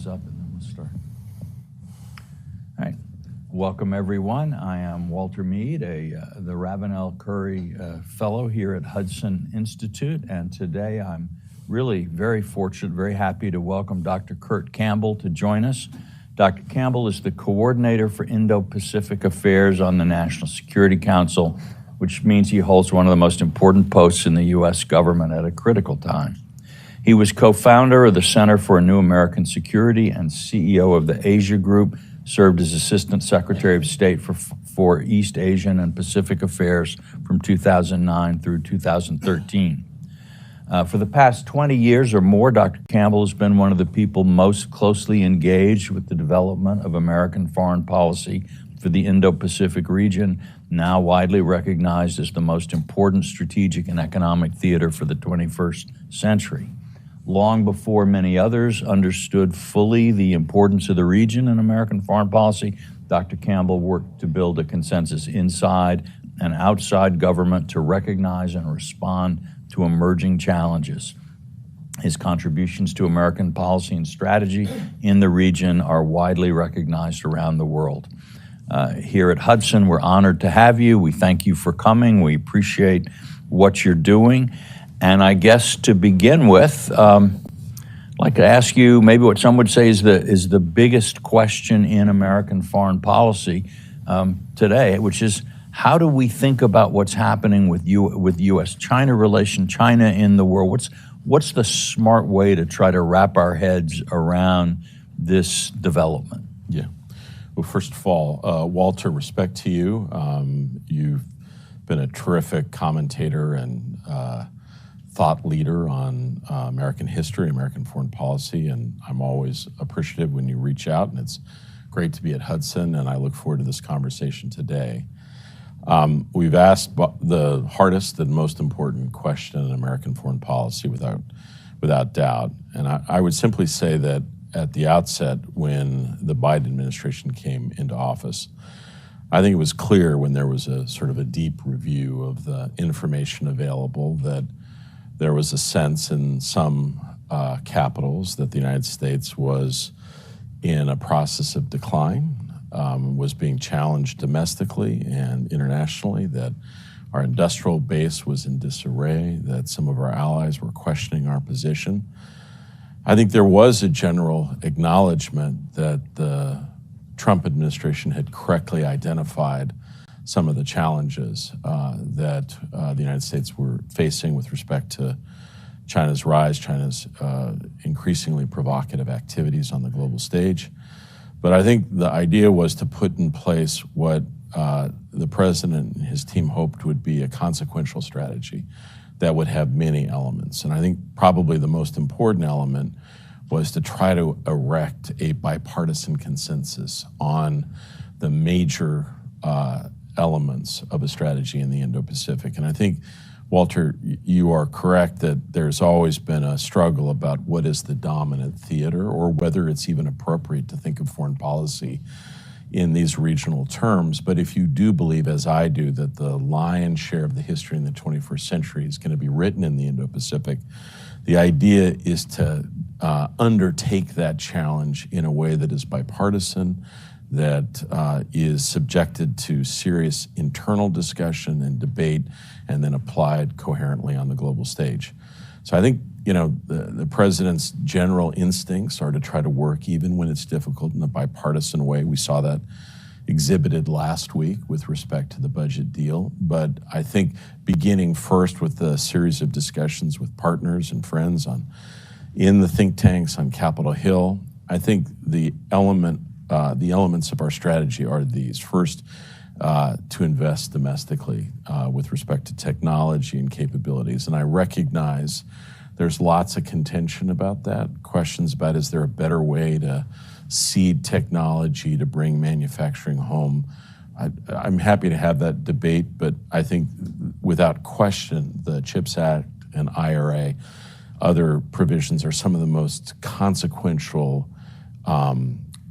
thumbs up and then we'll start. All right. Welcome, everyone. I am Walter Mead, the Ravenel Curry Fellow here at Hudson Institute, and today I'm really very fortunate, very happy to welcome Dr. Kurt Campbell to join us. Dr. Campbell is the coordinator for Indo-Pacific Affairs on the National Security Council, which means he holds one of the most important posts in the U.S. government at a critical time. He was co-founder of the Center for a New American Security and CEO of the Asia Group, served as Assistant Secretary of State for East Asian and Pacific Affairs from 2009 through 2013. For the past 20 years or more, Dr. Campbell has been one of the people most closely engaged with the development of American foreign policy for the Indo-Pacific region, now widely recognized as the most important strategic and economic theater for the 21st century. Long before many others understood fully the importance of the region in American foreign policy, Dr. Campbell worked to build a consensus inside and outside government to recognize and respond to emerging challenges. His contributions to American policy and strategy in the region are widely recognized around the world. Here at Hudson, we're honored to have you. We thank you for coming. We appreciate what you're doing. And I guess to begin with, I'd like to ask you maybe what some would say is the biggest question in American foreign policy today, which is how do we think about what's happening with U.S.-China relations, China in the world? What's the smart way to try to wrap our heads around this development? Yeah. Well, first of all, Walter, respect to you. You've been a terrific commentator and thought leader on American history, American foreign policy, and I'm always appreciative when you reach out, and it's great to be at Hudson, and I look forward to this conversation today. We've asked the hardest and most important question in American foreign policy without doubt, and I would simply say that at the outset when the Biden administration came into office, I think it was clear when there was a sort of a deep review of the information available that there was a sense in some capitals that the United States was in a process of decline, was being challenged domestically and internationally, that our industrial base was in disarray, that some of our allies were questioning our position. I think there was a general acknowledgement that the Trump administration had correctly identified some of the challenges that the United States were facing with respect to China's rise, China's increasingly provocative activities on the global stage. But I think the idea was to put in place what the president and his team hoped would be a consequential strategy that would have many elements. And I think probably the most important element was to try to erect a bipartisan consensus on the major elements of a strategy in the Indo-Pacific. And I think, Walter, you are correct that there's always been a struggle about what is the dominant theater or whether it's even appropriate to think of foreign policy in these regional terms. But if you do believe, as I do, that the lion's share of the history in the 21st century is going to be written in the Indo-Pacific, the idea is to undertake that challenge in a way that is bipartisan, that is subjected to serious internal discussion and debate, and then applied coherently on the global stage. So I think, the president's general instincts are to try to work even when it's difficult in a bipartisan way. We saw that exhibited last week with respect to the budget deal. But I think beginning first with a series of discussions with partners and friends in the think tanks on Capitol Hill, I think the elements of our strategy are these. First, to invest domestically with respect to technology and capabilities. And I recognize there's lots of contention about that, questions about is there a better way to seed technology to bring manufacturing home. I'm happy to have that debate, but I think without question the CHIPS Act and IRA, other provisions are some of the most consequential,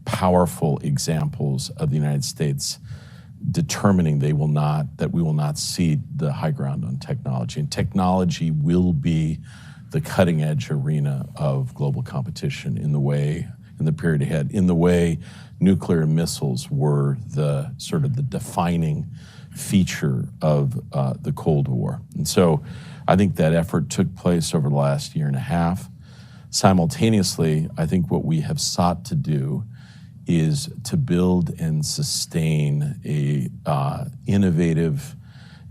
powerful examples of the United States determining that we will not cede the high ground on technology. And technology will be the cutting edge arena of global competition in the way in the period ahead, in the way nuclear missiles were the sort of the defining feature of the Cold War. And so I think that effort took place over the last year and a half. Simultaneously, I think what we have sought to do is to build and sustain a innovative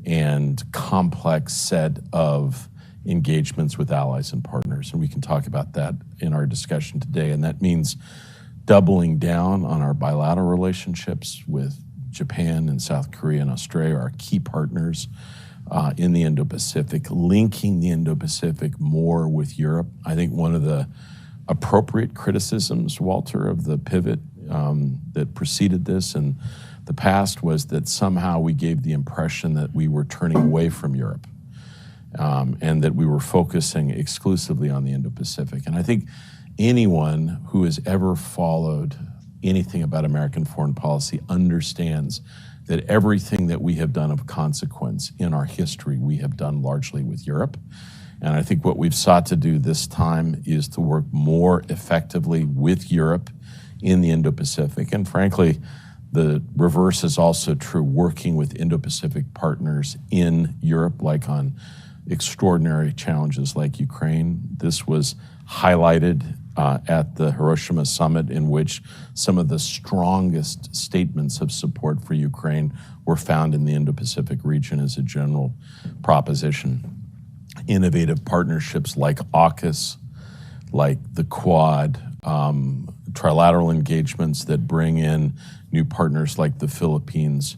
and complex set of engagements with allies and partners. And we can talk about that in our discussion today. And that means doubling down on our bilateral relationships with Japan and South Korea and Australia, our key partners in the Indo-Pacific, linking the Indo-Pacific more with Europe. I think one of the appropriate criticisms, Walter, of the pivot that preceded this in the past was that somehow we gave the impression that we were turning away from Europe and that we were focusing exclusively on the Indo-Pacific. And I think anyone who has ever followed anything about American foreign policy understands that everything that we have done of consequence in our history, we have done largely with Europe. And I think what we've sought to do this time is to work more effectively with Europe in the Indo-Pacific. And frankly, the reverse is also true, working with Indo-Pacific partners in Europe, like on extraordinary challenges like Ukraine. This was highlighted at the Hiroshima summit, in which some of the strongest statements of support for Ukraine were found in the Indo-Pacific region as a general proposition. Innovative partnerships like AUKUS, like the Quad, trilateral engagements that bring in new partners like the Philippines,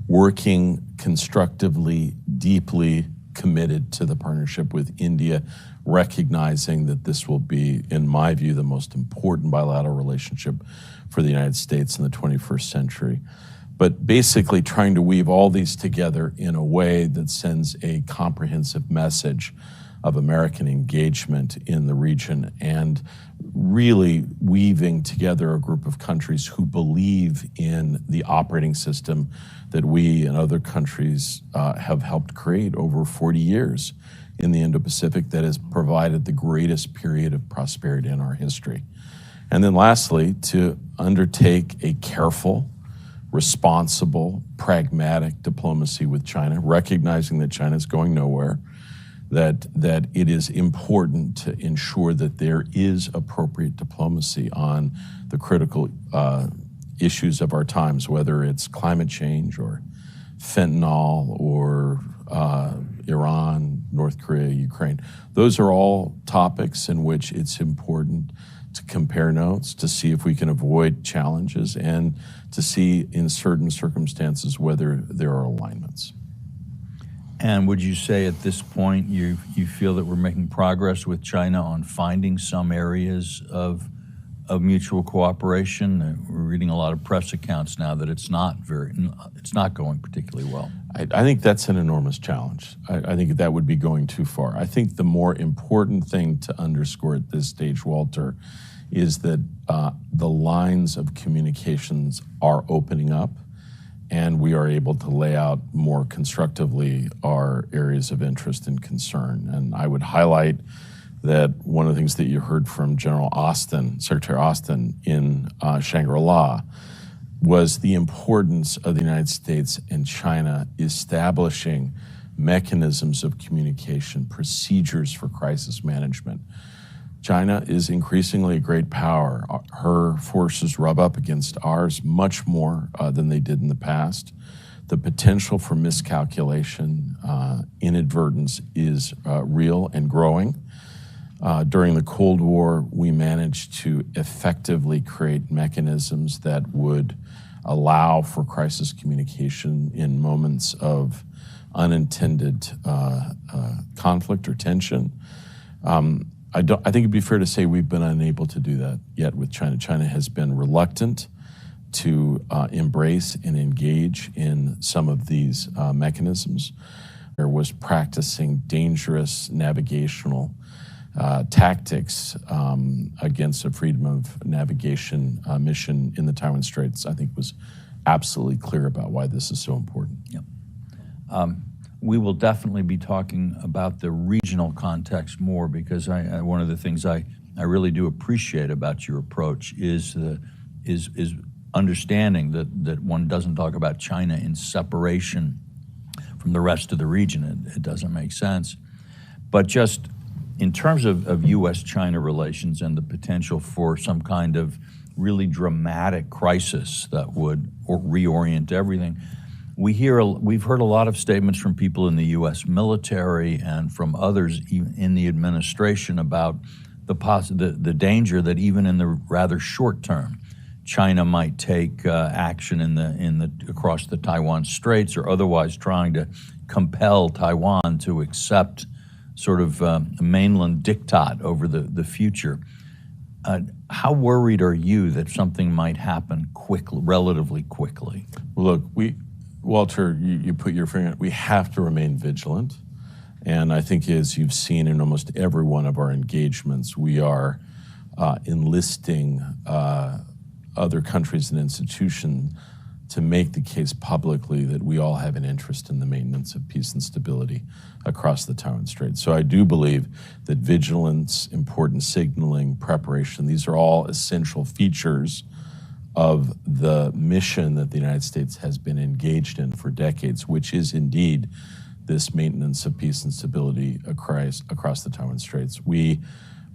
working constructively, deeply committed to the partnership with India, recognizing that this will be, in my view, the most important bilateral relationship for the United States in the 21st century. But basically trying to weave all these together in a way that sends a comprehensive message of American engagement in the region, and really weaving together a group of countries who believe in the operating system that we and other countries have helped create over 40 years in the Indo-Pacific, that has provided the greatest period of prosperity in our history. And then lastly, to undertake a careful, responsible, pragmatic diplomacy with China, recognizing that China is going nowhere, that it is important to ensure that there is appropriate diplomacy on the critical issues of our times, whether it's climate change or fentanyl or Iran, North Korea, Ukraine. Those are all topics in which it's important to compare notes, to see if we can avoid challenges, and to see in certain circumstances whether there are alignments. And would you say at this point you feel that we're making progress with China on finding some areas of mutual cooperation? We're reading a lot of press accounts now that it's not going particularly well. I think that's an enormous challenge. I think that would be going too far. I think the more important thing to underscore at this stage, Walter, is that the lines of communications are opening up, and we are able to lay out more constructively our areas of interest and concern. And I would highlight that one of the things that you heard from Secretary Austin in Shangri-La, was the importance of the United States and China establishing mechanisms of communication, procedures for crisis management. China is increasingly a great power. Her forces rub up against ours much more than they did in the past. The potential for miscalculation, inadvertence is real and growing. During the Cold War, we managed to effectively create mechanisms that would allow for crisis communication in moments of unintended conflict or tension. I think it'd be fair to say we've been unable to do that yet with China. China has been reluctant to embrace and engage in some of these mechanisms. There was practicing dangerous navigational tactics against a freedom of navigation mission in the Taiwan Straits. I think was absolutely clear about why this is so important. Yep. we will definitely be talking about the regional context more, because one of the things I really do appreciate about your approach is understanding that one doesn't talk about China in separation from the rest of the region. It doesn't make sense. But just in terms of U.S.-China relations and the potential for some kind of really dramatic crisis that would reorient everything, we've heard a lot of statements from people in the U.S. military and from others in the administration about the danger that even in the rather short term, China might take action across the Taiwan Straits, or otherwise trying to compel Taiwan to accept sort of a mainland diktat over the future. How worried are you that something might happen relatively quickly? Look, Walter, you put your finger on it. We have to remain vigilant. And I think, as you've seen in almost every one of our engagements, we are enlisting other countries and institutions to make the case publicly that we all have an interest in the maintenance of peace and stability across the Taiwan Strait. So I do believe that vigilance, important signaling, preparation, these are all essential features of the mission that the United States has been engaged in for decades, which is indeed this maintenance of peace and stability across the Taiwan Straits. We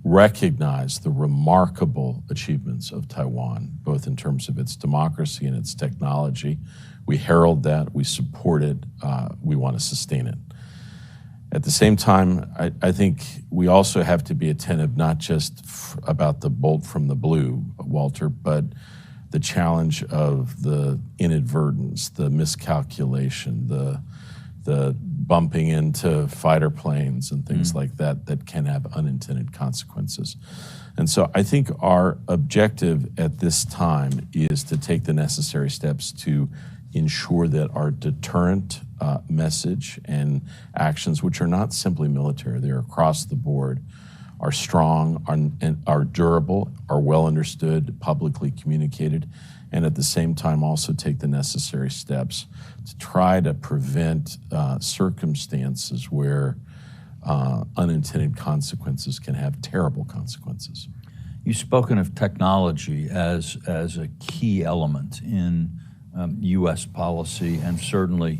recognize the remarkable achievements of Taiwan, both in terms of its democracy and its technology. We herald that, we support it, we want to sustain it. At the same time, I think we also have to be attentive, not just about the bolt from the blue, Walter, but the challenge of the inadvertence, the miscalculation, the bumping into fighter planes and things like that can have unintended consequences. And so I think our objective at this time is to take the necessary steps to ensure that our deterrent message and actions, which are not simply military, they're across the board, are strong, are durable, are well understood, publicly communicated, and at the same time also take the necessary steps to try to prevent circumstances where unintended consequences can have terrible consequences. You've spoken of technology as a key element in U.S. policy, and certainly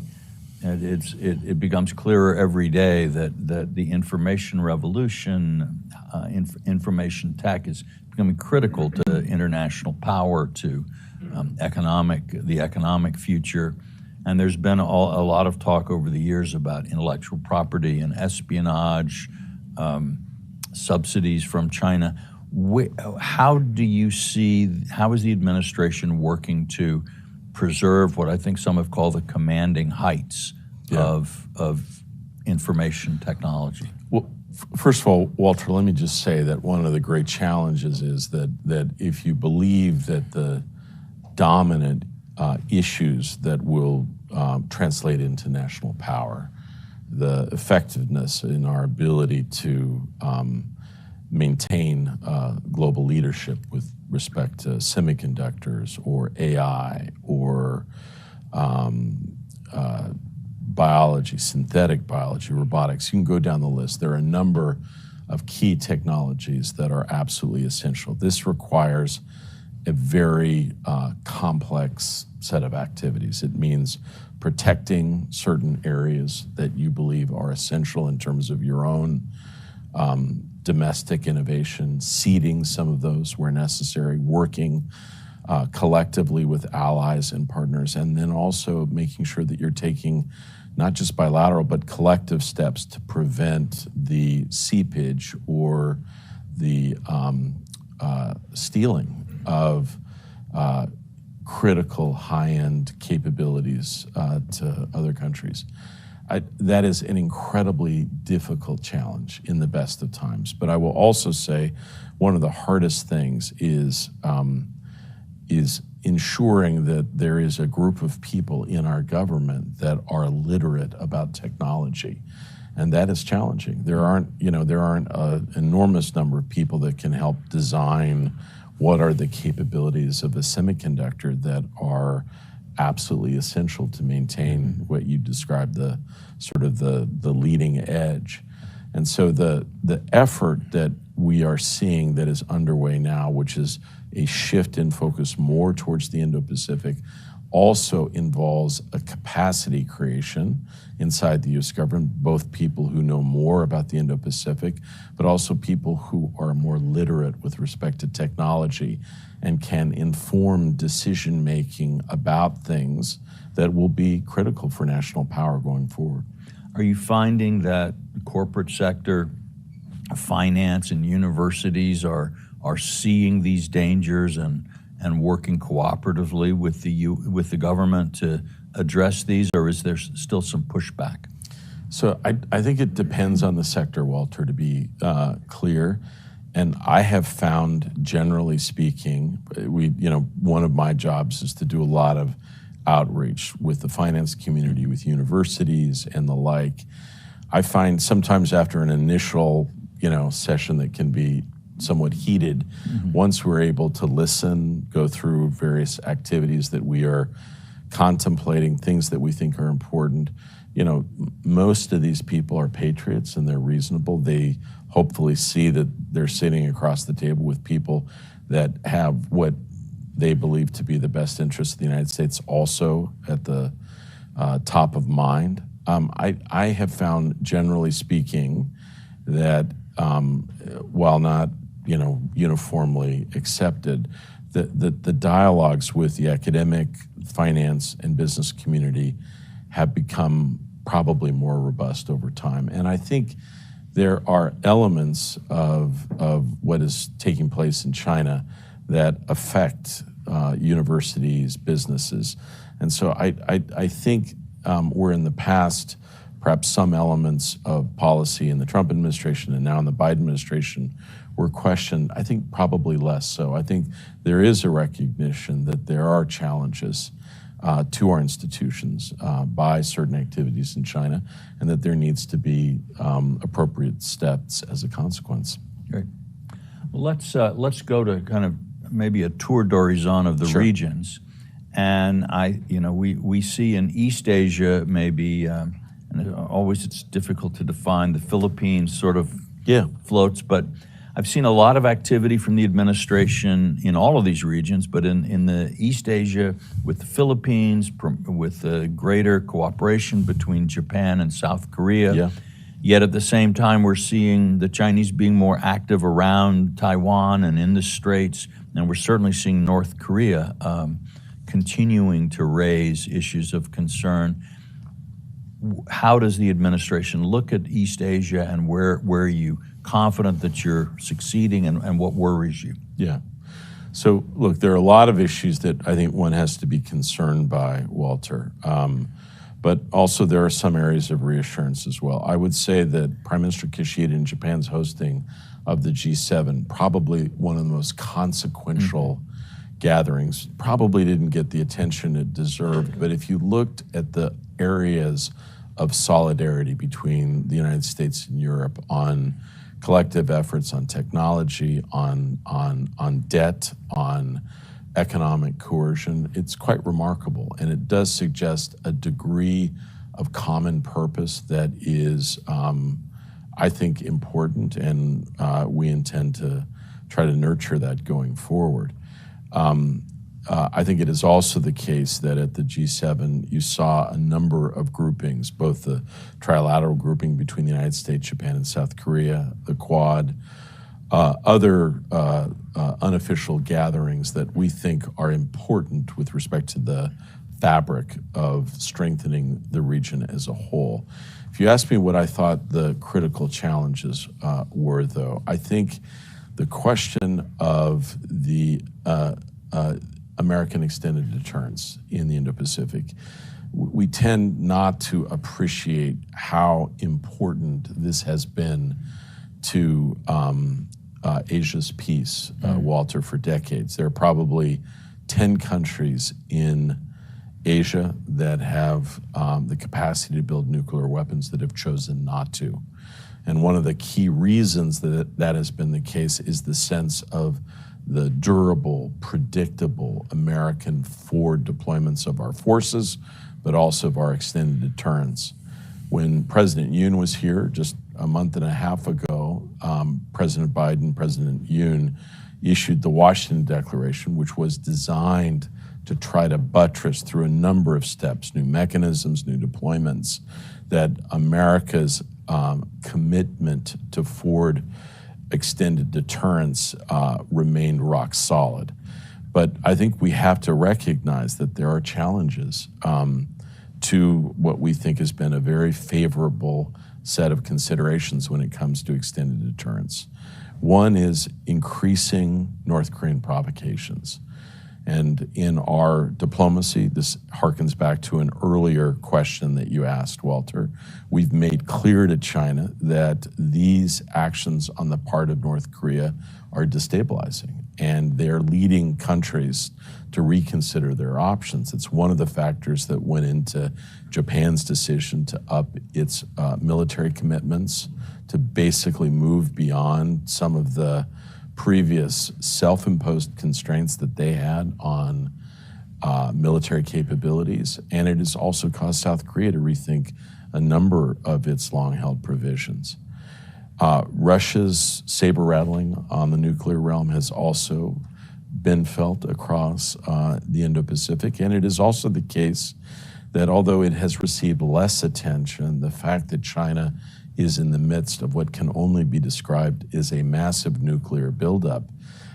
it becomes clearer every day that the information revolution, information tech is becoming critical to international power, to the economic future. And there's been a lot of talk over the years about intellectual property and espionage, subsidies from China. How is the administration working to preserve what I think some have called the commanding heights of information technology? Well, first of all, Walter, let me just say that one of the great challenges is that if you believe that the dominant issues that will translate into national power, the effectiveness in our ability to maintain global leadership with respect to semiconductors or AI or biology, synthetic biology, robotics, you can go down the list. There are a number of key technologies that are absolutely essential. This requires a very complex set of activities. It means protecting certain areas that you believe are essential in terms of your own domestic innovation, seeding some of those where necessary, working collectively with allies and partners, and then also making sure that you're taking not just bilateral but collective steps to prevent the seepage or the stealing of critical high-end capabilities to other countries. That is an incredibly difficult challenge in the best of times. But I will also say one of the hardest things is ensuring that there is a group of people in our government that are literate about technology. And that is challenging. There aren't an enormous number of people that can help design what are the capabilities of a semiconductor that are absolutely essential to maintain what you described, the sort of the leading edge. And so the effort that we are seeing that is underway now, which is a shift in focus more towards the Indo-Pacific, also involves a capacity creation inside the U.S. government, both people who know more about the Indo-Pacific, but also people who are more literate with respect to technology and can inform decision-making about things that will be critical for national power going forward. Are you finding that the corporate sector, finance, and universities are seeing these dangers and working cooperatively with the government to address these, or is there still some pushback? So I think it depends on the sector, Walter, to be clear. And I have found, generally speaking, one of my jobs is to do a lot of outreach with the finance community, with universities and the like. I find sometimes after an initial, session that can be somewhat heated, once we're able to listen, go through various activities that we are contemplating, things that we think are important, most of these people are patriots and they're reasonable. They hopefully see that they're sitting across the table with people that have what they believe to be the best interest of the United States also at the top of mind. I have found, generally speaking, that while not uniformly accepted, the dialogues with the academic, finance, and business community have become probably more robust over time. And I think there are elements of what is taking place in China that affect universities, businesses. And so I think where in the past, perhaps some elements of policy in the Trump administration and now in the Biden administration were questioned, I think probably less so. I think there is a recognition that there are challenges to our institutions by certain activities in China, and that there needs to be appropriate steps as a consequence. Great. Well, let's go to kind of maybe a tour d'horizon of the Sure. regions, and we see in East Asia maybe, and always it's difficult to define. The Philippines sort of floats, but I've seen a lot of activity from the administration in all of these regions, but in the East Asia with the Philippines, with the greater cooperation between Japan and South Korea. Yeah. Yet at the same time, we're seeing the Chinese being more active around Taiwan and in the Straits, and we're certainly seeing North Korea continuing to raise issues of concern. How does the administration look at East Asia, and where are you confident that you're succeeding, and what worries you? Yeah. So look, there are a lot of issues that I think one has to be concerned by, Walter. But also there are some areas of reassurance as well. I would say that Prime Minister Kishida in Japan's hosting of the G7, probably one of the most consequential gatherings, probably didn't get the attention it deserved. But if you looked at the areas of solidarity between the United States and Europe on collective efforts on technology, on debt, on economic coercion, it's quite remarkable. And it does suggest a degree of common purpose that is, I think, important, and we intend to try to nurture that going forward. I think it is also the case that at the G7, you saw a number of groupings, both the trilateral grouping between the United States, Japan, and South Korea, the Quad, other unofficial gatherings that we think are important with respect to the fabric of strengthening the region as a whole. If you ask me what I thought the critical challenges were, though, I think the question of the American extended deterrence in the Indo-Pacific, we tend not to appreciate how important this has been to Asia's peace, Walter, for decades. There are probably 10 countries in Asia that have the capacity to build nuclear weapons that have chosen not to. And one of the key reasons that that has been the case is the sense of the durable, predictable American forward deployments of our forces, but also of our extended deterrence. When President Yoon was here just a month and a half ago, President Biden, President Yoon issued the Washington Declaration, which was designed to try to buttress through a number of steps, new mechanisms, new deployments, that America's commitment to forward extended deterrence remained rock solid. But I think we have to recognize that there are challenges to what we think has been a very favorable set of considerations when it comes to extended deterrence. One is increasing North Korean provocations. And in our diplomacy, this harkens back to an earlier question that you asked, Walter. We've made clear to China that these actions on the part of North Korea are destabilizing, and they're leading countries to reconsider their options. It's one of the factors that went into Japan's decision to up its military commitments, to basically move beyond some of the previous self-imposed constraints that they had on military capabilities. And it has also caused South Korea to rethink a number of its long-held provisions. Russia's saber rattling on the nuclear realm has also been felt across the Indo-Pacific. And it is also the case that although it has received less attention, the fact that China is in the midst of what can only be described as a massive nuclear buildup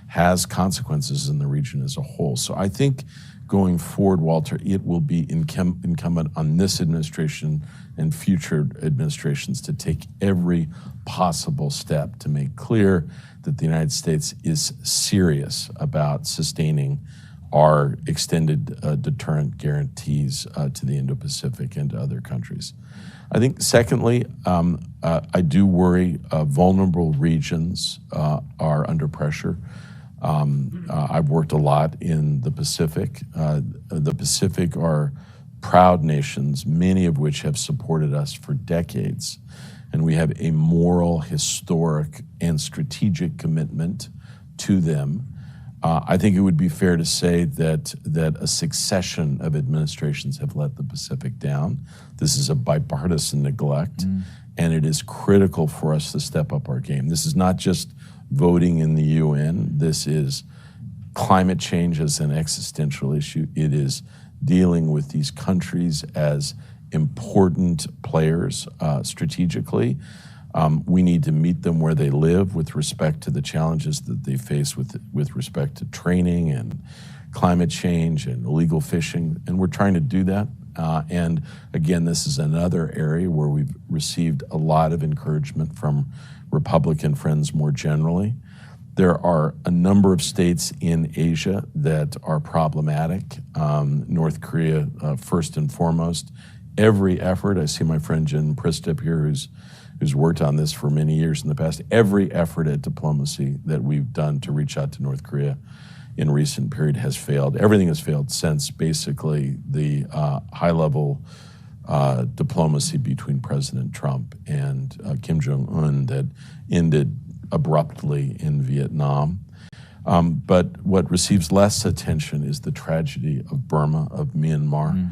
has consequences in the region as a whole. So I think going forward, Walter, it will be incumbent on this administration and future administrations to take every possible step to make clear that the United States is serious about sustaining our extended deterrent guarantees to the Indo-Pacific and to other countries. I think, secondly, I do worry vulnerable regions are under pressure. I've worked a lot in the Pacific. The Pacific are proud nations, many of which have supported us for decades. And we have a moral, historic, and strategic commitment to them. I think it would be fair to say that a succession of administrations have let the Pacific down. This is a bipartisan neglect, and it is critical for us to step up our game. This is not just voting in the UN. This is climate change as an existential issue. It is dealing with these countries as important players strategically. We need to meet them where they live with respect to the challenges that they face with respect to training and climate change and illegal fishing, and we're trying to do that. And again, this is another area where we've received a lot of encouragement from Republican friends more generally. There are a number of states in Asia that are problematic. North Korea, first and foremost. Every effort, I see my friend Jen Pristip here, who's worked on this for many years in the past, every effort at diplomacy that we've done to reach out to North Korea in recent period has failed. Everything has failed since basically the high-level diplomacy between President Trump and Kim Jong-un that ended abruptly in Vietnam. But what receives less attention is the tragedy of Burma, of Myanmar.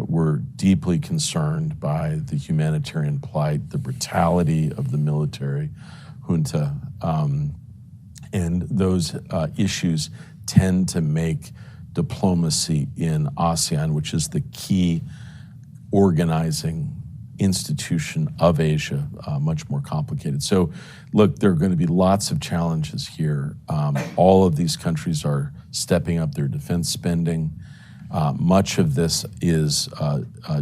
We're deeply concerned by the humanitarian plight, the brutality of the military junta, and those issues tend to make diplomacy in ASEAN, which is the key organizing institution of Asia, much more complicated. So, look, there are going to be lots of challenges here. All of these countries are stepping up their defense spending. Much of this is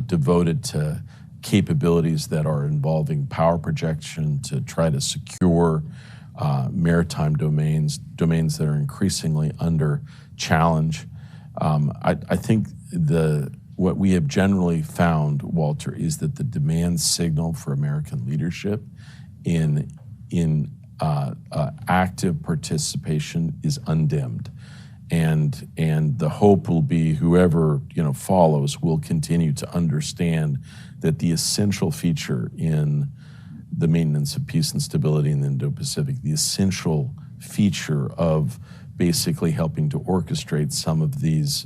devoted to capabilities that are involving power projection to try to secure maritime domains that are increasingly under challenge. I think what we have generally found, Walter, is that the demand signal for American leadership in active participation is undimmed. And the hope will be whoever follows will continue to understand that the essential feature in the maintenance of peace and stability in the Indo-Pacific, the essential feature of basically helping to orchestrate some of these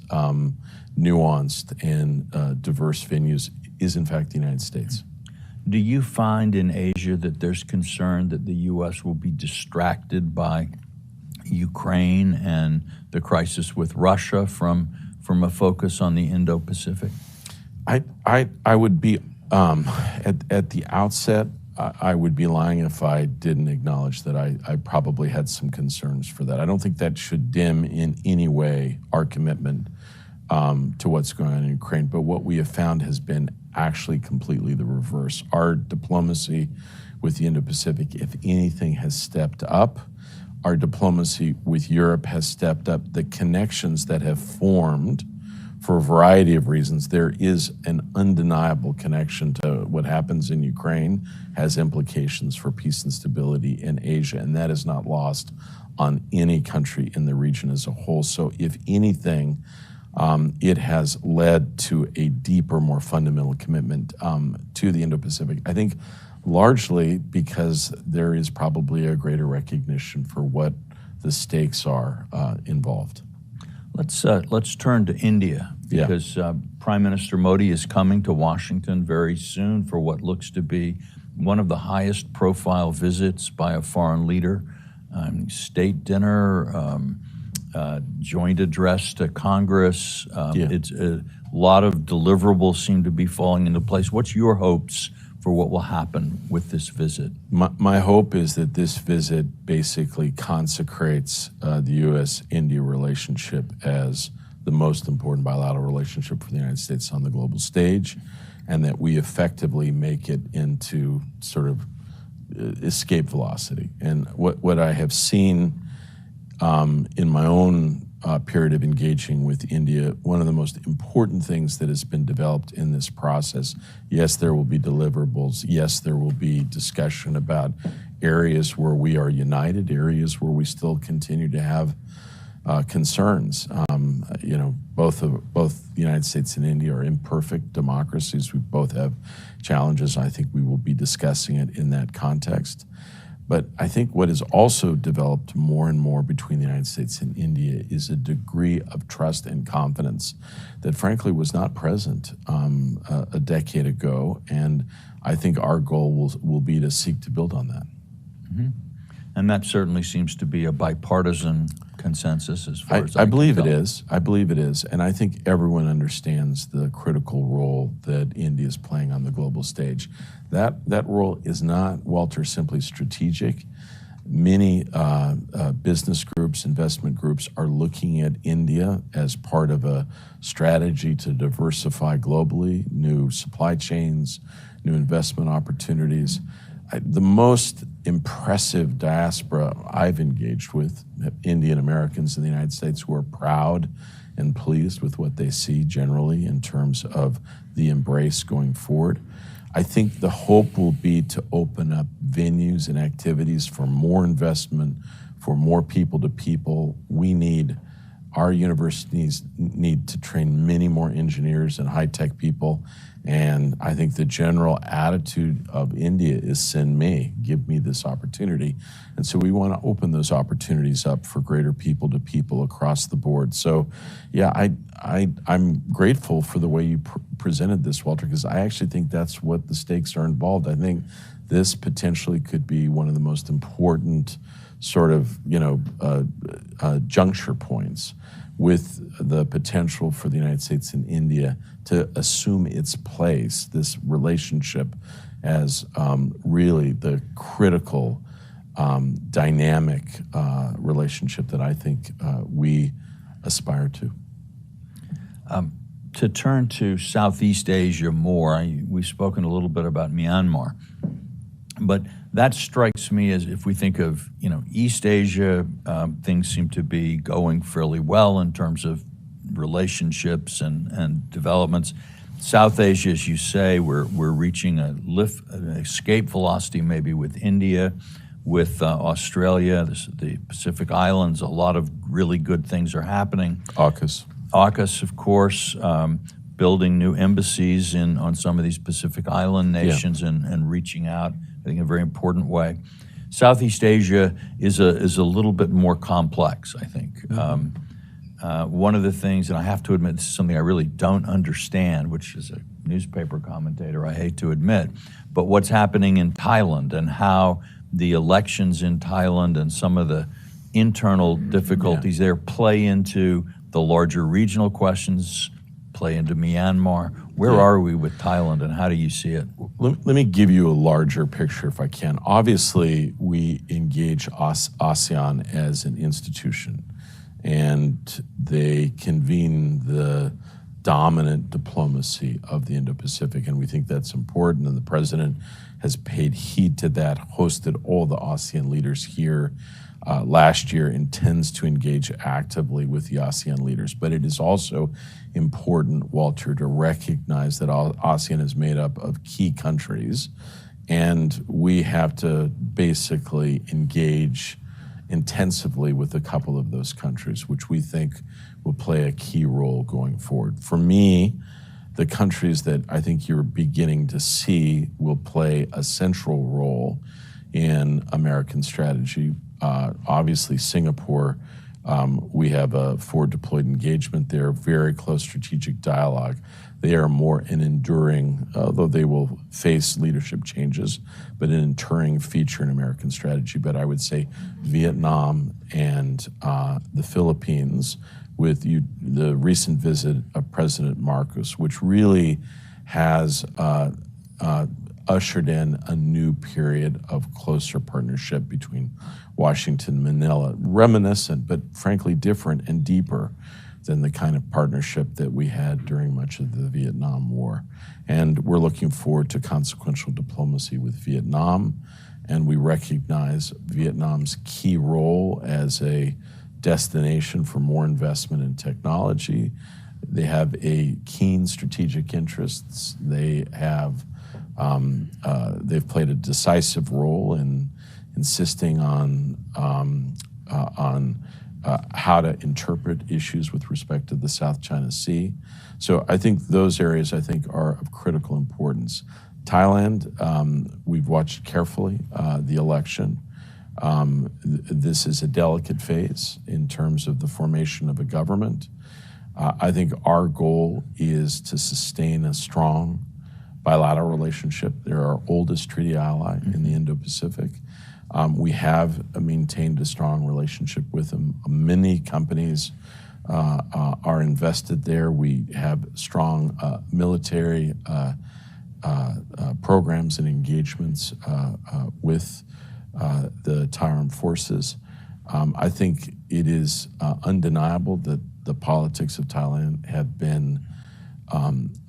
nuanced and diverse venues is in fact the United States. Do you find in Asia that there's concern that the U.S. will be distracted by Ukraine and the crisis with Russia from a focus on the Indo-Pacific? I would be, at the outset, I would be lying if I didn't acknowledge that I probably had some concerns for that. I don't think that should dim in any way our commitment to what's going on in Ukraine, but what we have found has been actually completely the reverse. Our diplomacy with the Indo-Pacific, if anything, has stepped up. Our diplomacy with Europe has stepped up. The connections that have formed for a variety of reasons, there is an undeniable connection to what happens in Ukraine, has implications for peace and stability in Asia, and that is not lost on any country in the region as a whole. So if anything, it has led to a deeper, more fundamental commitment to the Indo-Pacific. I think largely because there is probably a greater recognition for what the stakes are involved. Let's turn to India, because Prime Minister Modi is coming to Washington very soon for what looks to be one of the highest profile visits by a foreign leader. State dinner, joint address to Congress. It's a lot of deliverables seem to be falling into place. What's your hopes for what will happen with this visit? My hope is that this visit basically consecrates the U.S.-India relationship as the most important bilateral relationship for the United States on the global stage, and that we effectively make it into sort of escape velocity. And what I have seen in my own period of engaging with India, one of the most important things that has been developed in this process, yes, there will be deliverables, yes, there will be discussion about areas where we are united, areas where we still continue to have concerns. Both the United States and India are imperfect democracies. We both have challenges. I think we will be discussing it in that context. But I think what has also developed more and more between the United States and India is a degree of trust and confidence that frankly was not present a decade ago. And I think our goal will be to seek to build on that. Mm-hmm. And that certainly seems to be a bipartisan consensus as far as I believe it is. I believe it is. And I think everyone understands the critical role that India is playing on the global stage. That role is not, Walter, simply strategic. Many business groups, investment groups are looking at India as part of a strategy to diversify globally, new supply chains, new investment opportunities. The most impressive diaspora I've engaged with, Indian Americans in the United States, who are proud and pleased with what they see generally in terms of the embrace going forward. I think the hope will be to open up venues and activities for more investment, for more people to people. Our universities need to train many more engineers and high-tech people. And I think the general attitude of India is send me, give me this opportunity. And so we want to open those opportunities up for greater people to people across the board. So yeah, I'm grateful for the way you presented this, Walter, because I actually think that's what the stakes are involved. I think this potentially could be one of the most important sort of, juncture points with the potential for the United States and India to assume its place, this relationship as really the critical, dynamic relationship that I think we aspire to. To turn to Southeast Asia more, we've spoken a little bit about Myanmar, but that strikes me as, if we think of East Asia, things seem to be going fairly well in terms of relationships and developments. South Asia, as you say, we're reaching an escape velocity maybe with India, with Australia, the Pacific Islands. A lot of really good things are happening. AUKUS, of course, building new embassies on some of these Pacific Island nations and reaching out, I think, in a very important way. Southeast Asia is a little bit more complex, I think. One of the things, and I have to admit this is something I really don't understand, which is a newspaper commentator, I hate to admit, but what's happening in Thailand and how the elections in Thailand and some of the internal difficulties there play into the larger regional questions, play into Myanmar. Where are we with Thailand, and how do you see it? Let me give you a larger picture if I can. Obviously, we engage ASEAN as an institution, and they convene the dominant diplomacy of the Indo-Pacific, and we think that's important, and the president has paid heed to that, hosted all the ASEAN leaders here last year, intends to engage actively with the ASEAN leaders. But it is also important, Walter, to recognize that ASEAN is made up of key countries, and we have to basically engage intensively with a couple of those countries, which we think will play a key role going forward. For me, the countries that I think you're beginning to see will play a central role in American strategy. Obviously, Singapore, we have a forward deployed engagement there, very close strategic dialogue. They are more an enduring, although they will face leadership changes, but an enduring feature in American strategy. But I would say Vietnam and the Philippines, with the recent visit of President Marcos, which really has ushered in a new period of closer partnership between Washington and Manila, reminiscent, but frankly different and deeper than the kind of partnership that we had during much of the Vietnam War. And we're looking forward to consequential diplomacy with Vietnam, and we recognize Vietnam's key role as a destination for more investment in technology. They have a keen strategic interests. They have they've played a decisive role in insisting on how to interpret issues with respect to the South China Sea. So I think those areas are of critical importance. Thailand, we've watched carefully the election. This is a delicate phase in terms of the formation of a government. I think our goal is to sustain a strong bilateral relationship. They're our oldest treaty ally in the Indo-Pacific. We have maintained a strong relationship with them. Many companies are invested there. We have strong military programs and engagements with the Taiwan forces. I think it is undeniable that the politics of Thailand have been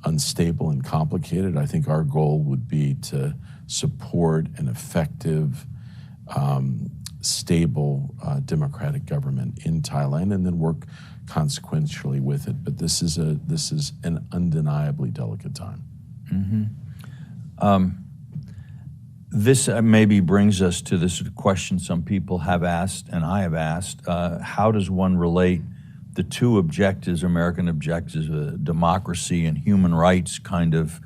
unstable and complicated. I think our goal would be to support an effective, stable democratic government in Thailand, and then work consequentially with it. But this is an undeniably delicate time. This maybe brings us to this question some people have asked, and I have asked, how does one relate the two objectives, American objectives, democracy and human rights kind of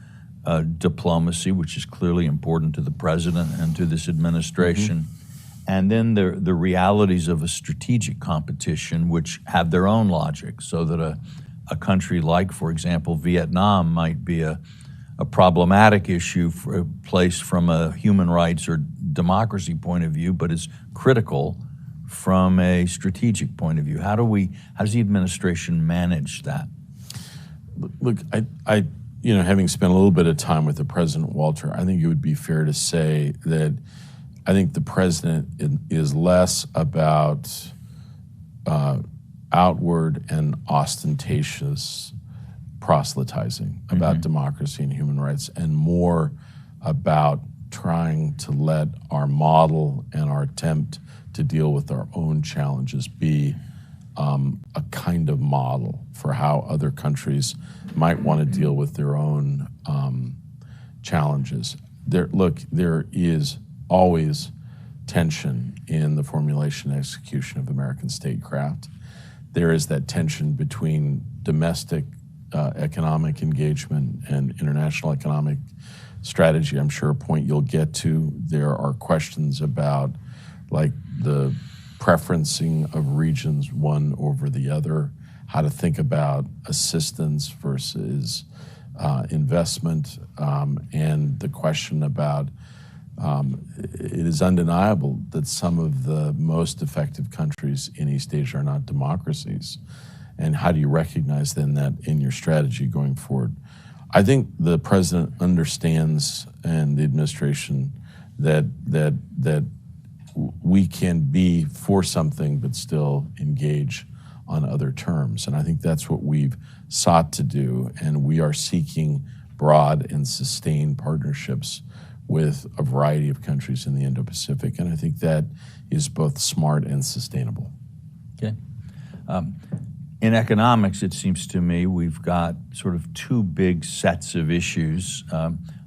diplomacy, which is clearly important to the president and to this administration, and then the realities of a strategic competition, which have their own logic, so that a country like, for example, Vietnam might be a problematic issue placed from a human rights or democracy point of view, but is critical from a strategic point of view. How does the administration manage that? Look, I having spent a little bit of time with the president, Walter, I think it would be fair to say that I think the president is less about outward and ostentatious proselytizing about democracy and human rights, and more about trying to let our model and our attempt to deal with our own challenges be a kind of model for how other countries might want to deal with their own challenges. There is always tension in the formulation and execution of American statecraft. There is that tension between domestic economic engagement and international economic strategy, I'm sure a point you'll get to. There are questions about like the preferencing of regions one over the other, how to think about assistance versus investment, and the question about it is undeniable that some of the most effective countries in East Asia are not democracies. And how do you recognize then that in your strategy going forward? I think the president understands, and the administration, that we can be for something but still engage on other terms. And I think that's what we've sought to do. And we are seeking broad and sustained partnerships with a variety of countries in the Indo-Pacific. And I think that is both smart and sustainable. Okay. In economics, it seems to me we've got sort of two big sets of issues.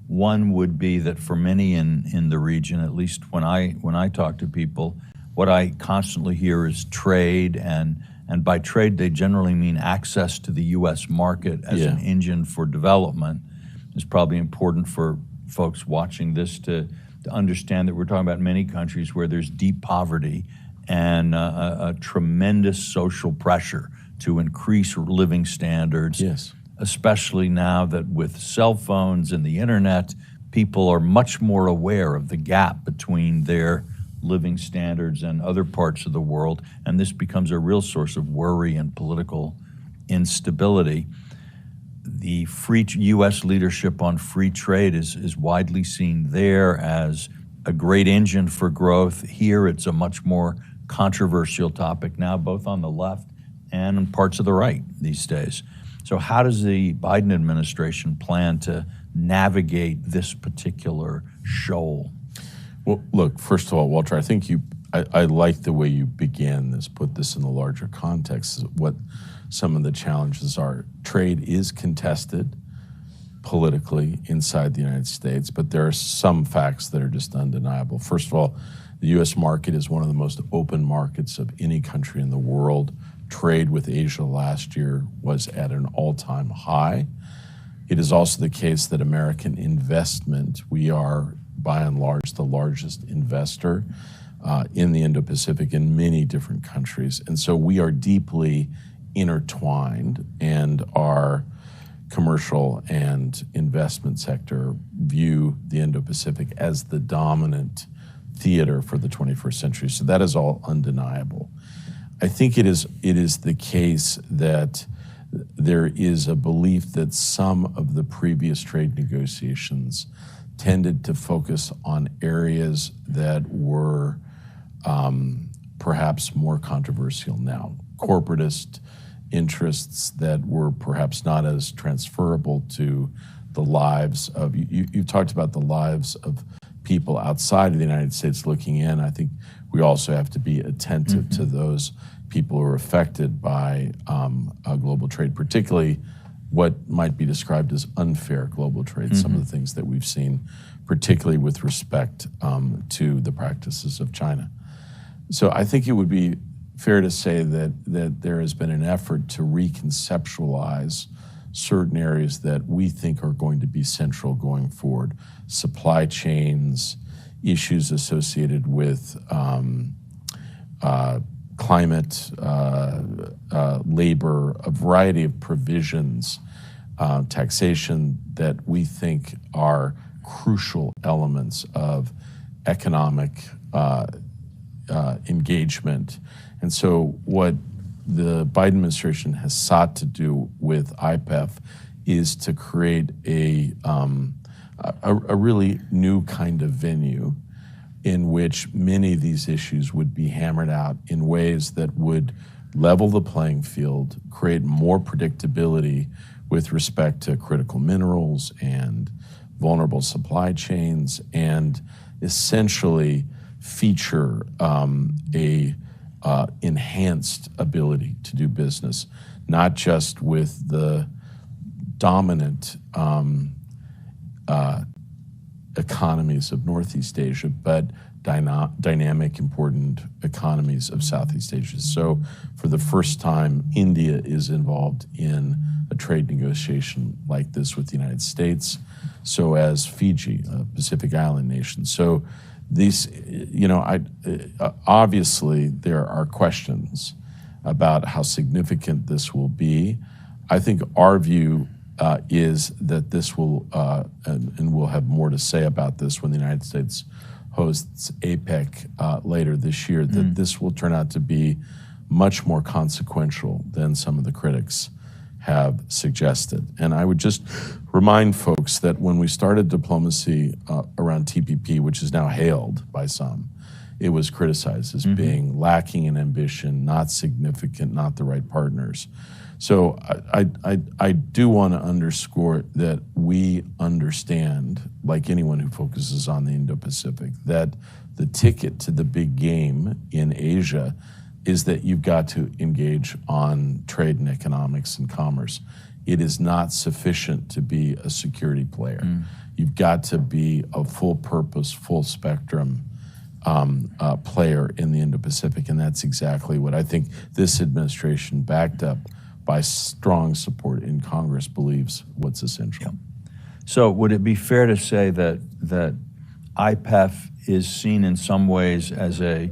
One would be that for many in the region, at least when I talk to people, what I constantly hear is trade, and by trade they generally mean access to the U.S. market as an engine for development. It's probably important for folks watching this to understand that we're talking about many countries where there's deep poverty and a tremendous social pressure to increase living standards. Yes. Especially now that with cell phones and the internet, people are much more aware of the gap between their living standards and other parts of the world, and this becomes a real source of worry and political instability. The free U.S. leadership on free trade is widely seen there as a great engine for growth. Here it's a much more controversial topic now, both on the left and in parts of the right these days. So how does the Biden administration plan to navigate this particular shoal? Well, look, first of all, Walter, I think I like the way you began this, put this in the larger context, what some of the challenges are. Trade is contested politically inside the United States, but there are some facts that are just undeniable. First of all, the U.S. market is one of the most open markets of any country in the world. Trade with Asia last year was at an all-time high. It is also the case that American investment, we are by and large the largest investor in the Indo-Pacific in many different countries. And so we are deeply intertwined, and our commercial and investment sector view the Indo-Pacific as the dominant theater for the 21st century. So that is all undeniable. I think it is the case that there is a belief that some of the previous trade negotiations tended to focus on areas that were perhaps more controversial now. Corporatist interests that were perhaps not as transferable to the lives of, you talked about the lives of people outside of the United States looking in. I think we also have to be attentive to those people who are affected by global trade, particularly what might be described as unfair global trade, some of the things that we've seen, particularly with respect to the practices of China. So I think it would be fair to say that there has been an effort to reconceptualize certain areas that we think are going to be central going forward. Supply chains, issues associated with climate, labor, a variety of provisions, taxation that we think are crucial elements of economic engagement. And so what the Biden administration has sought to do with IPEF is to create a really new kind of venue in which many of these issues would be hammered out in ways that would level the playing field, create more predictability with respect to critical minerals and vulnerable supply chains, and essentially feature a enhanced ability to do business, not just with the dominant economies of Northeast Asia, but dynamic, important economies of Southeast Asia. So for the first time, India is involved in a trade negotiation like this with the United States, so as Fiji, a Pacific Island nation. So these, obviously there are questions about how significant this will be. I think our view is that this will, and we'll have more to say about this when the United States hosts APEC later this year, that this will turn out to be much more consequential than some of the critics have suggested. And I would just remind folks that when we started diplomacy around TPP, which is now hailed by some, it was criticized as being lacking in ambition, not significant, not the right partners. So I do want to underscore that we understand, like anyone who focuses on the Indo-Pacific, that the ticket to the big game in Asia is that you've got to engage on trade and economics and commerce. It is not sufficient to be a security player. You've got to be a full-purpose, full-spectrum player in the Indo-Pacific, and that's exactly what I think this administration, backed up by strong support in Congress, believes what's essential. Yeah. So would it be fair to say that IPEF is seen in some ways as a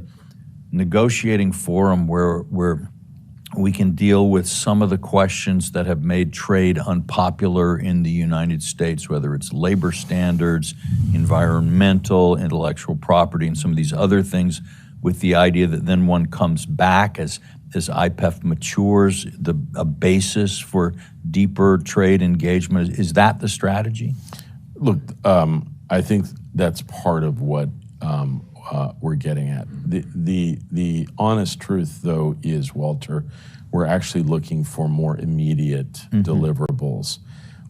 negotiating forum where we can deal with some of the questions that have made trade unpopular in the United States, whether it's labor standards, environmental, intellectual property, and some of these other things, with the idea that then one comes back as IPEF matures, a basis for deeper trade engagement? Is that the strategy? Look, I think that's part of what we're getting at. The honest truth, though, is, Walter, we're actually looking for more immediate deliverables.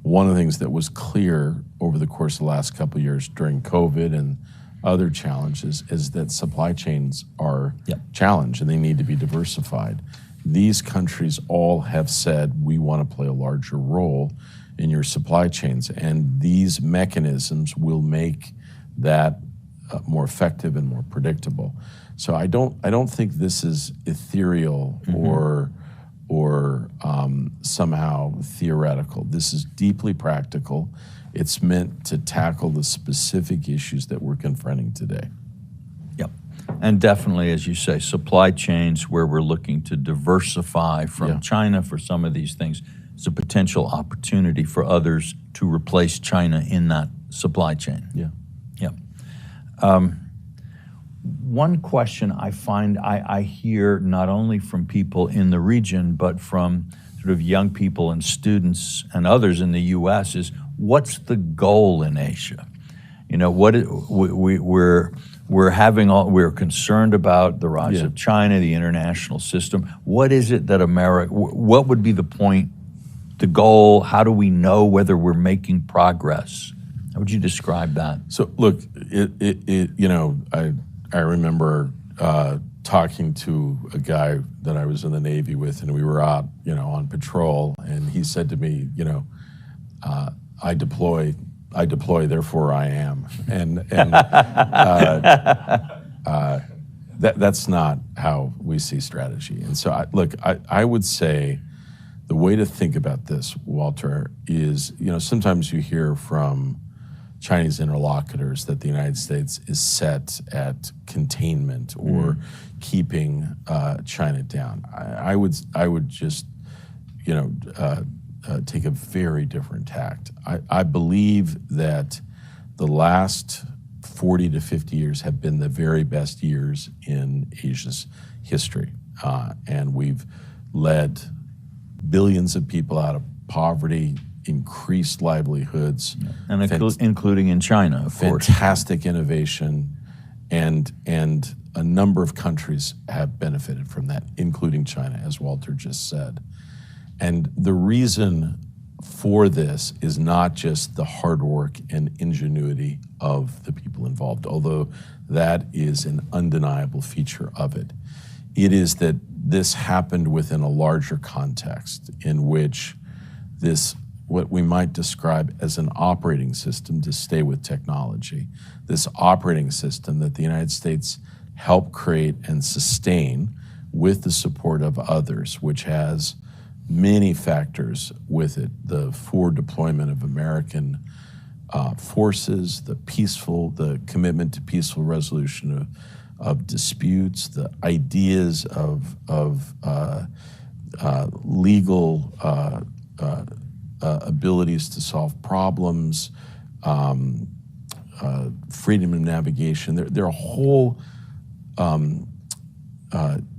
One of the things that was clear over the course of the last couple of years during COVID and other challenges is that supply chains are challenged and they need to be diversified. These countries all have said, we want to play a larger role in your supply chains, and these mechanisms will make that more effective and more predictable. So I don't think this is ethereal or somehow theoretical. This is deeply practical. It's meant to tackle the specific issues that we're confronting today. Yep. And definitely, as you say, supply chains where we're looking to diversify from China for some of these things is a potential opportunity for others to replace China in that supply chain. Yeah. One question I find I hear not only from people in the region, but from sort of young people and students and others in the U.S. is, what's the goal in Asia? You know, we're concerned about the rise of China, the international system. What is it that what would be the point, the goal? How do we know whether we're making progress? How would you describe that? So look, I remember talking to a guy that I was in the Navy with, and we were out, on patrol, and he said to me, I deploy, therefore I am, and that's not how we see strategy. And so, I would say the way to think about this, Walter, is sometimes you hear from Chinese interlocutors that the United States is set at containment or keeping China down. I would just take a very different tact. I believe that the last 40 to 50 years have been the very best years in Asia's history, and we've led billions of people out of poverty, increased livelihoods, and including in China, of course. Fantastic innovation, and a number of countries have benefited from that, including China, as Walter just said. And the reason for this is not just the hard work and ingenuity of the people involved, although that is an undeniable feature of it. It is that this happened within a larger context in which this what we might describe as an operating system, to stay with technology. This operating system that the United States helped create and sustain with the support of others, which has many factors with it. The forward deployment of American forces, the commitment to peaceful resolution of disputes, the ideas of legal abilities to solve problems, freedom of navigation. There are a whole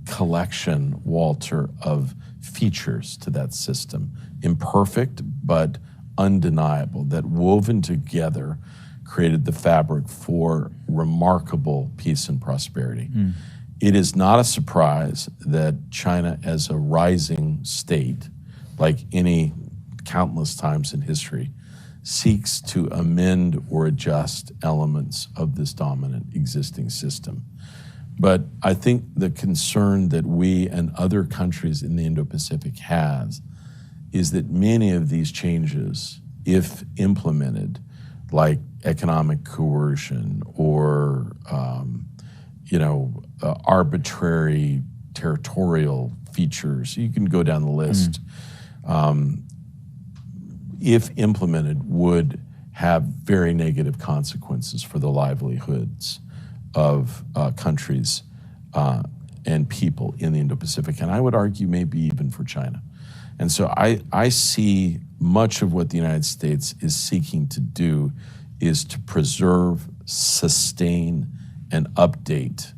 collection, Walter, of features to that system, imperfect but undeniable, that woven together created the fabric for remarkable peace and prosperity. It is not a surprise that China, as a rising state, like any countless times in history, seeks to amend or adjust elements of this dominant existing system. But I think the concern that we and other countries in the Indo-Pacific has is that many of these changes, if implemented, like economic coercion or arbitrary territorial features, you can go down the list, if implemented, would have very negative consequences for the livelihoods of countries and people in the Indo-Pacific, and I would argue maybe even for China. And so I see much of what the United States is seeking to do is to preserve, sustain, and update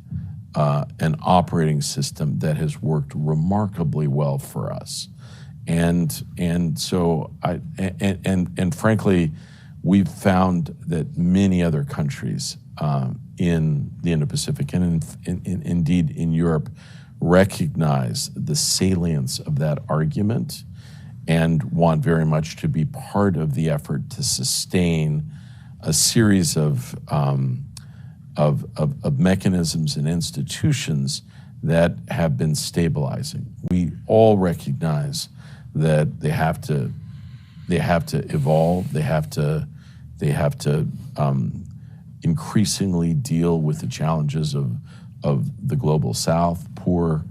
an operating system that has worked remarkably well for us. And so frankly, we've found that many other countries in the Indo-Pacific and indeed in Europe recognize the salience of that argument and want very much to be part of the effort to sustain a series of mechanisms and institutions that have been stabilizing. We all recognize that they have to evolve. They have to increasingly deal with the challenges of the global South, poor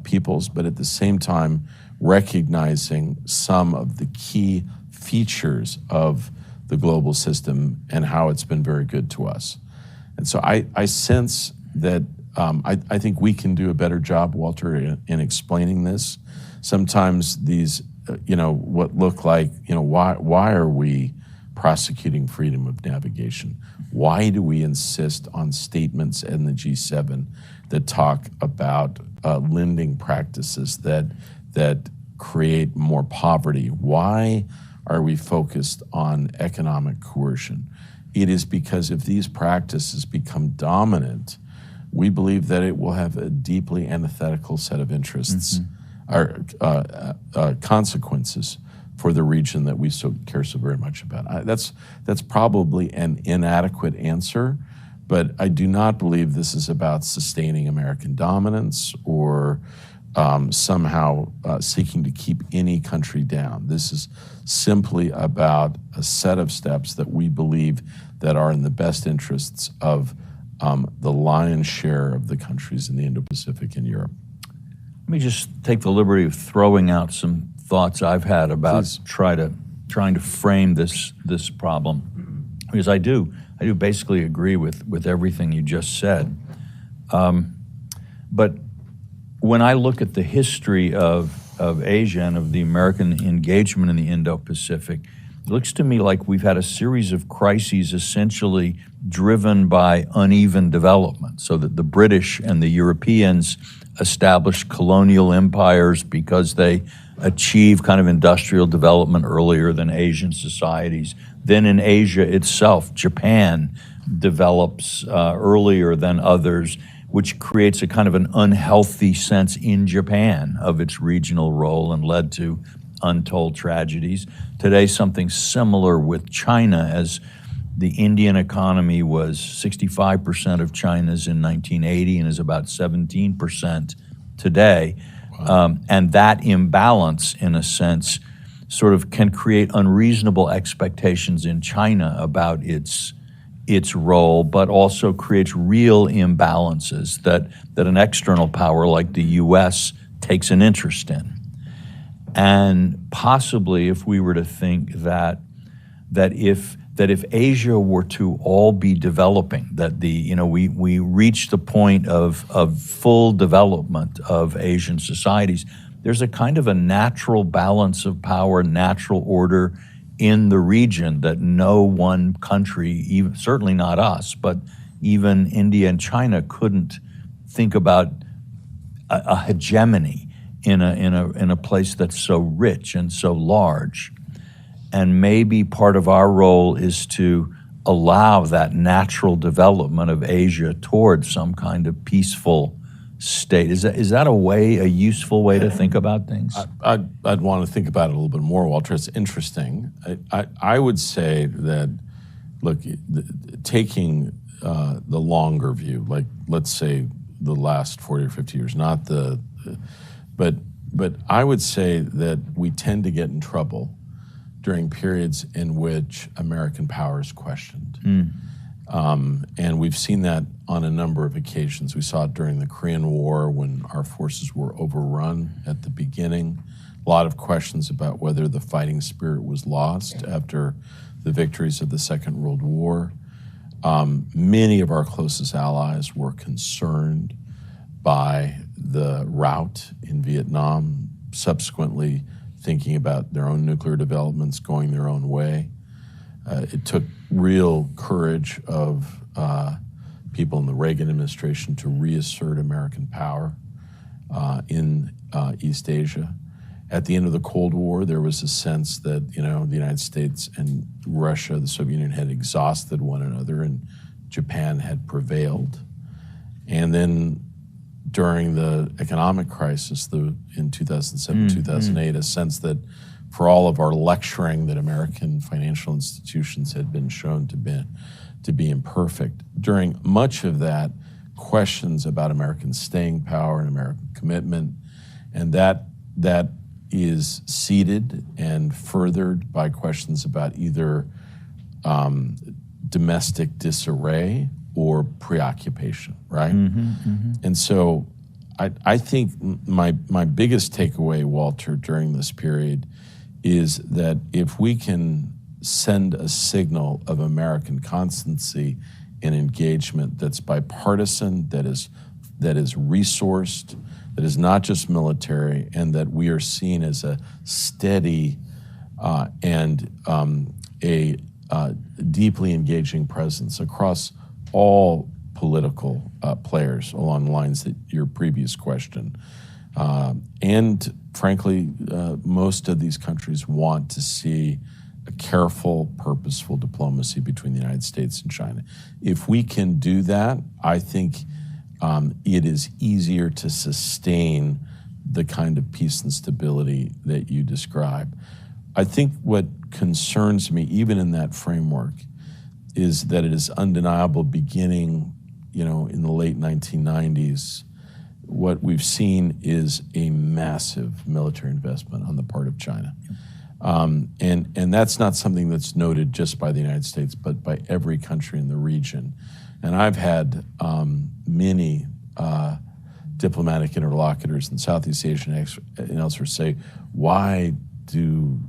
peoples, but at the same time recognizing some of the key features of the global system and how it's been very good to us. And so I sense that I think we can do a better job, Walter, in explaining this. Sometimes these, what look like, why are we prosecuting freedom of navigation? Why do we insist on statements in the G7 that talk about lending practices that create more poverty? Why are we focused on economic coercion? It is because if these practices become dominant, we believe that it will have a deeply antithetical set of interests or consequences for the region that we care so very much about. That's probably an inadequate answer, but I do not believe this is about sustaining American dominance or somehow seeking to keep any country down. This is simply about a set of steps that we believe that are in the best interests of the lion's share of the countries in the Indo-Pacific and Europe. Let me just take the liberty of throwing out some thoughts I've had about trying to frame this problem, because I do basically agree with everything you just said. But when I look at the history of Asia and of the American engagement in the Indo-Pacific, it looks to me like we've had a series of crises essentially driven by uneven development, so that the British and the Europeans established colonial empires because they achieved kind of industrial development earlier than Asian societies. Then in Asia itself, Japan develops earlier than others, which creates a kind of an unhealthy sense in Japan of its regional role and led to untold tragedies. Today, something similar with China, as the Indian economy was 65% of China's in 1980 and is about 17% today. Wow. And that imbalance, in a sense, sort of can create unreasonable expectations in China about its role, but also creates real imbalances that an external power like the U.S. takes an interest in. And possibly, if we were to think that if Asia were to all be developing, that we reach the point of full development of Asian societies, there's a kind of a natural balance of power, natural order in the region that no one country, even certainly not us, but even India and China couldn't think about a hegemony in a place that's so rich and so large. And maybe part of our role is to allow that natural development of Asia towards some kind of peaceful state. Is that a useful way to think about things? I'd want to think about it a little bit more, Walter. It's interesting. I would say that, look, taking the longer view, like let's say the last 40 or 50 years, but I would say that we tend to get in trouble during periods in which American power is questioned. And we've seen that on a number of occasions. We saw it during the Korean War when our forces were overrun at the beginning. A lot of questions about whether the fighting spirit was lost after the victories of the Second World War. Many of our closest allies were concerned by the rout in Vietnam, subsequently thinking about their own nuclear developments, going their own way. It took real courage of people in the Reagan administration to reassert American power in East Asia. At the end of the Cold War, there was a sense that the United States and Russia, the Soviet Union, had exhausted one another, and Japan had prevailed. And then during the economic crisis in 2007, 2008, a sense that for all of our lecturing that American financial institutions had been shown to be imperfect, during much of that, questions about American staying power and American commitment, and that is seeded and furthered by questions about either domestic disarray or preoccupation, right? And so I think my biggest takeaway, Walter, during this period is that if we can send a signal of American constancy and engagement that's bipartisan, that is resourced, that is not just military, and that we are seen as a steady and a deeply engaging presence across all political players along the lines that your previous question. And frankly, most of these countries want to see a careful, purposeful diplomacy between the United States and China. If we can do that, I think it is easier to sustain the kind of peace and stability that you describe. I think what concerns me, even in that framework, is that it is undeniable beginning, in the late 1990s, what we've seen is a massive military investment on the part of China. And that's not something that's noted just by the United States, but by every country in the region. And I've had many diplomatic interlocutors in Southeast Asia and elsewhere say, why do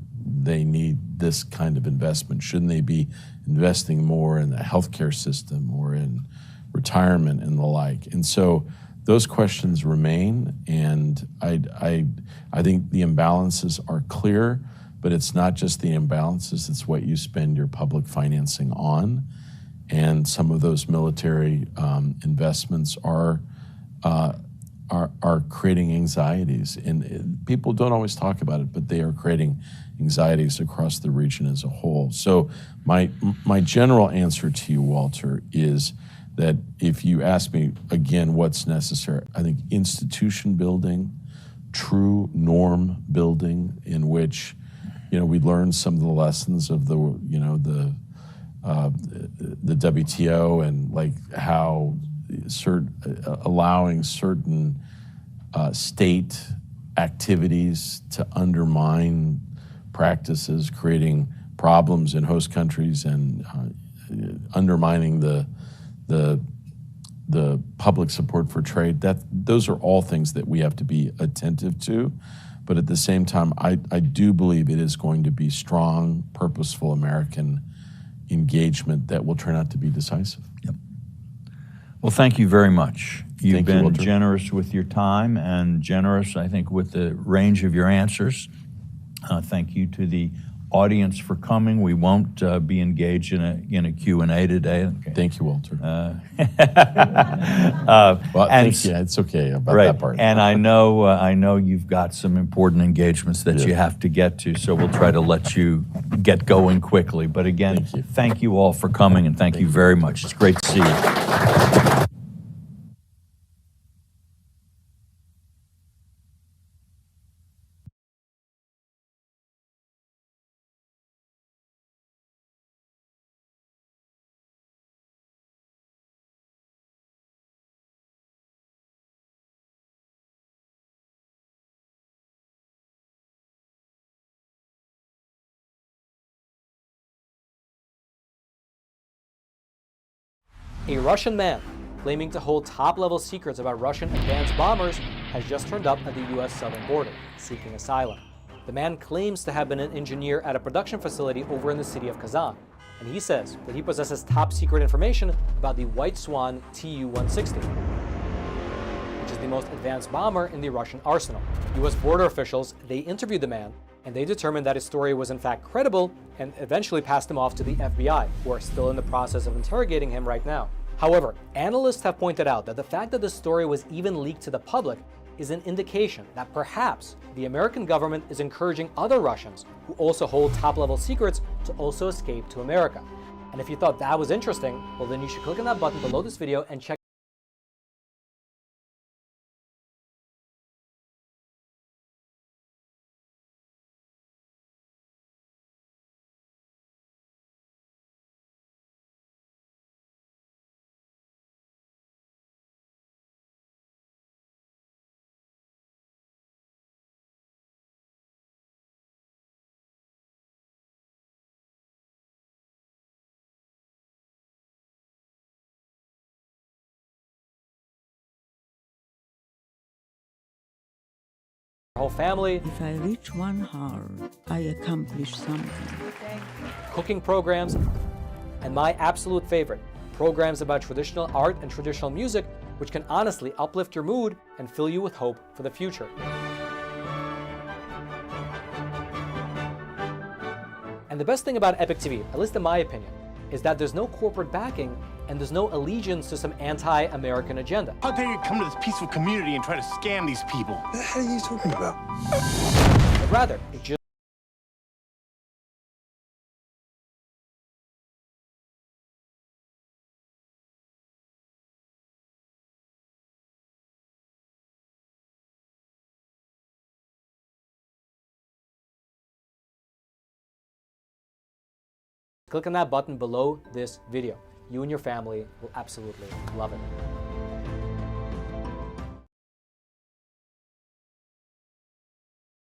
they need this kind of investment? Shouldn't they be investing more in the healthcare system or in retirement and the like? And so those questions remain, and I think the imbalances are clear, but it's not just the imbalances, it's what you spend your public financing on. And some of those military investments are creating anxieties. And people don't always talk about it, but they are creating anxieties across the region as a whole. So my general answer to you, Walter, is that if you ask me, again, what's necessary, I think institution building, true norm building in which, we learn some of the lessons of the WTO and like how allowing certain state activities to undermine practices, creating problems in host countries, and undermining the public support for trade. Those are all things that we have to be attentive to. But at the same time, I do believe it is going to be strong, purposeful American engagement that will turn out to be decisive. Yep. Well, thank you very much. You've been Walter. generous with your time and generous, I think, with the range of your answers. Thank you to the audience for coming. We won't be engaged in a Q&A today. Okay. Thank you, Walter. Well, it's okay about that part. And I know you've got some important engagements that you have to get to, so we'll try to let you get going quickly. But again, thank you all for coming, and thank you very much. It's great to see you. A Russian man claiming to hold top-level secrets about Russian advanced bombers has just turned up at the U.S. southern border, seeking asylum. The man claims to have been an engineer at a production facility over in the city of Kazan, and he says that he possesses top-secret information about the White Swan Tu-160, which is the most advanced bomber in the Russian arsenal. U.S. border officials, they interviewed the man, and they determined that his story was in fact credible and eventually passed him off to the FBI, who are still in the process of interrogating him right now. However, analysts have pointed out that the fact that the story was even leaked to the public is an indication that perhaps the American government is encouraging other Russians who also hold top-level secrets to also escape to America. And if you thought that was interesting, well then you should click on that button below this video and check our whole family, If I reach 1 hour, I accomplish something. cooking programs, and my absolute favorite, programs about traditional art and traditional music, which can honestly uplift your mood and fill you with hope for the future. And the best thing about Epic TV, at least in my opinion, is that there's no corporate backing and there's no allegiance to some anti-American agenda. How dare you come to this peaceful community and try to scam these people? What the hell are you talking about? But rather, it just click on that button below this video. You and your family will absolutely love it.